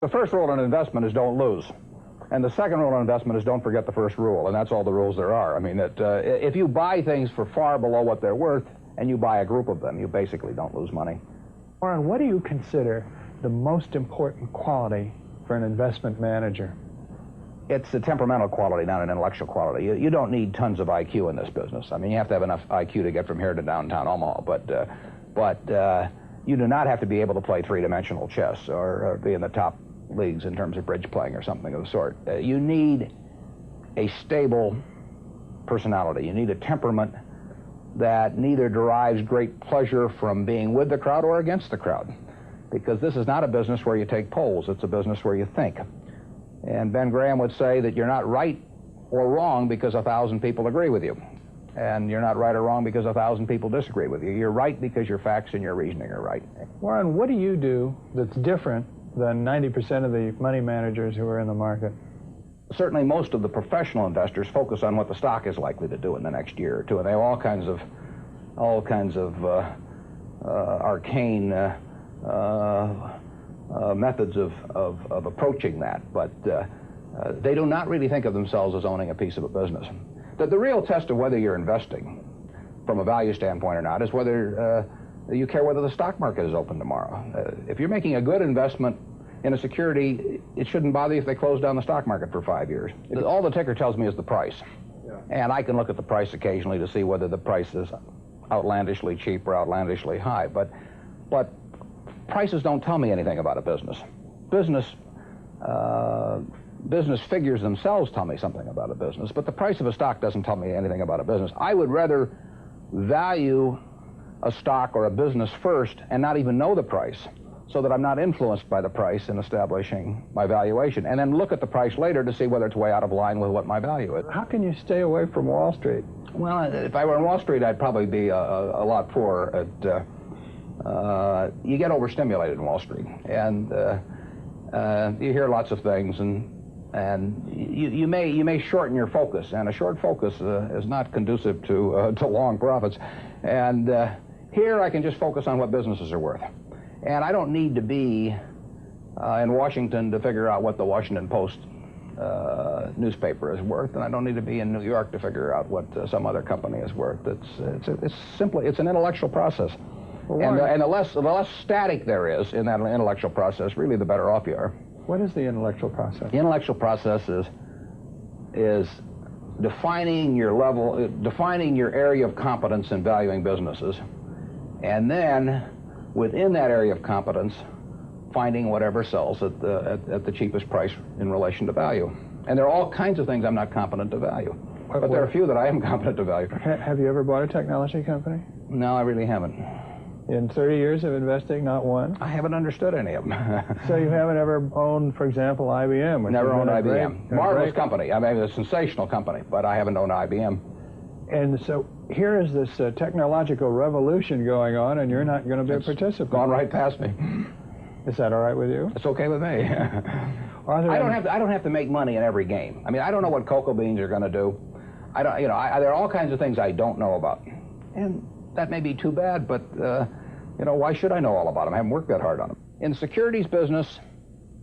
The first rule in investment is don't lose. And the second rule in investment is don't forget the first rule, and that's all the rules there are. I mean, if you buy things for far below what they're worth, and you buy a group of them, you basically don't lose money. Warren, what do you consider the most important quality for an investment manager? It's a temperamental quality, not an intellectual quality. You don't need tons of IQ in this business. I mean, you have to have enough IQ to get from here to downtown Omaha, but you do not have to be able to play three-dimensional chess or be in the top leagues in terms of bridge playing or something of the sort. You need a stable personality. You need a temperament that neither derives great pleasure from being with the crowd or against the crowd, because this is not a business where you take polls. It's a business where you think. And Ben Graham would say that you're not right or wrong because 1,000 people agree with you. And you're not right or wrong because 1,000 people disagree with you. You're right because your facts and your reasoning are right. Warren, what do you do that's different than 90% of the money managers who are in the market? Certainly most of the professional investors focus on what the stock is likely to do in the next year or two, and they have all kinds of arcane methods of approaching that, but they do not really think of themselves as owning a piece of a business. The real test of whether you're investing from a value standpoint or not is whether you care whether the stock market is open tomorrow. If you're making a good investment in a security, it shouldn't bother you if they close down the stock market for 5 years. All the ticker tells me is the price. Yeah. And I can look at the price occasionally to see whether the price is outlandishly cheap or outlandishly high. But prices don't tell me anything about a business. Business figures themselves tell me something about a business, but the price of a stock doesn't tell me anything about a business. I would rather value a stock or a business first and not even know the price, so that I'm not influenced by the price in establishing my valuation, and then look at the price later to see whether it's way out of line with what my value is. How can you stay away from Wall Street? Well, if I were on Wall Street, I'd probably be a lot poorer. You get overstimulated in Wall Street, and you hear lots of things, and you may shorten your focus, and a short focus is not conducive to long profits. And here I can just focus on what businesses are worth. And I don't need to be in Washington to figure out what the Washington Post newspaper is worth, and I don't need to be in New York to figure out what some other company is worth. It's an intellectual process. Well, and the less static there is in that intellectual process, really the better off you are. What is the intellectual process? The intellectual process is defining your level, defining your area of competence in valuing businesses, and then within that area of competence, finding whatever sells at the cheapest price in relation to value. And there are all kinds of things I'm not competent to value, but there are a few that I am competent to value. Have you ever bought a technology company? No, I really haven't. In 30 years of investing, not one? I haven't understood any of them. So you haven't ever owned, for example, IBM? Never owned IBM. Marvelous company. I mean, a sensational company, but I haven't owned IBM. And so here is this technological revolution going on, and you're not going to be a participant. Gone right past me. Is that all right with you? It's okay with me. I don't have to make money in every game. I mean, I don't know what cocoa beans are going to do. There are all kinds of things I don't know about, and that may be too bad. But why should I know all about them? I haven't worked that hard on them. In the securities business,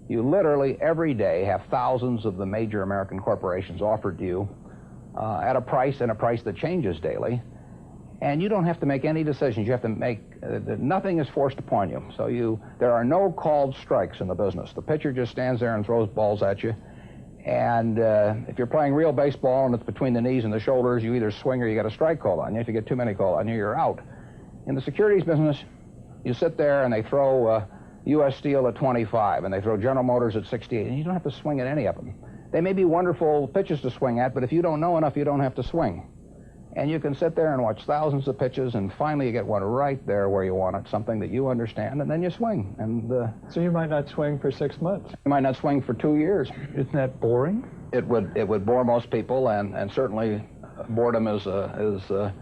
you literally every day have thousands of the major American corporations offered to you at a price that changes daily, and you don't have to make any decisions. You have to make nothing is forced upon you. So there are no called strikes in the business. The pitcher just stands there and throws balls at you, and if you're playing real baseball and it's between the knees and the shoulders, you either swing or you get a strike called on you. If you get too many called on you, you're out. In the securities business, you sit there and they throw U.S. Steel at 25 and they throw General Motors at 68, and you don't have to swing at any of them. They may be wonderful pitches to swing at, but if you don't know enough, you don't have to swing. And you can sit there and watch thousands of pitches, and finally you get one right there where you want it, something that you understand, and then you swing. And so you might not swing for 6 months. You might not swing for 2 years. Isn't that boring? It would bore most people, and certainly boredom is a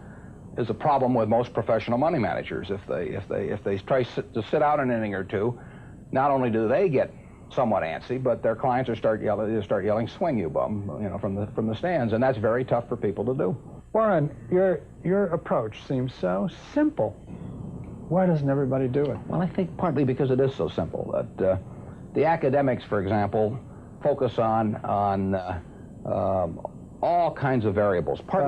problem with most professional money managers. If they try to sit out an inning or two, not only do they get somewhat antsy, but their clients start yelling, "Swing, you bum!" from the stands, and that's very tough for people to do. Warren, your approach seems so simple. Why doesn't everybody do it? Well, I think partly because it is so simple. That the academics, for example, focus on all kinds of variables, partly